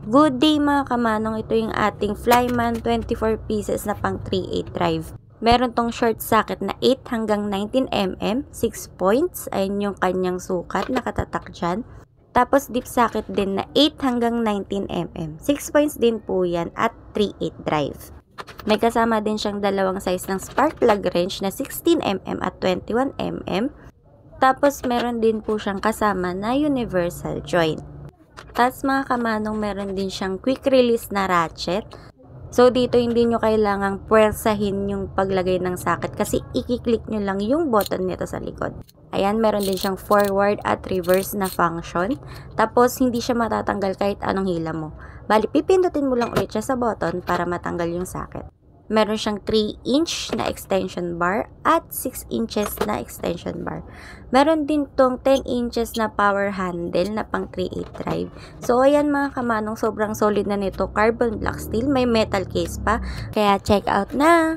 Good day mga kamanong, ito yung ating Flyman 24 pieces na pang 3/8 drive. Meron tong short socket na 8 hanggang 19mm, 6 points, ayun yung kanyang sukat, nakatatak dyan. Tapos deep socket din na 8 hanggang 19mm, 6 points din po yan at 3/8 drive. May kasama din siyang dalawang size ng spark plug wrench na 16mm at 21mm. Tapos meron din po siyang kasama na universal joint. Tapos mga kamanong, meron din siyang quick release na ratchet. So dito hindi nyo kailangang puwersahin yung paglagay ng socket kasi i-click nyo lang yung button nito sa likod. Ayan, meron din siyang forward at reverse na function. Tapos hindi siya matatanggal kahit anong hila mo. Bali, pipindutin mo lang ulit siya sa button para matanggal yung socket. Meron siyang 3-inch na extension bar at 6 inches na extension bar. Meron din tong 10 inches na power handle na pang 3/8 drive. So ayan mga kamanong, sobrang solid na nito. Carbon black steel, may metal case pa. Kaya check out na!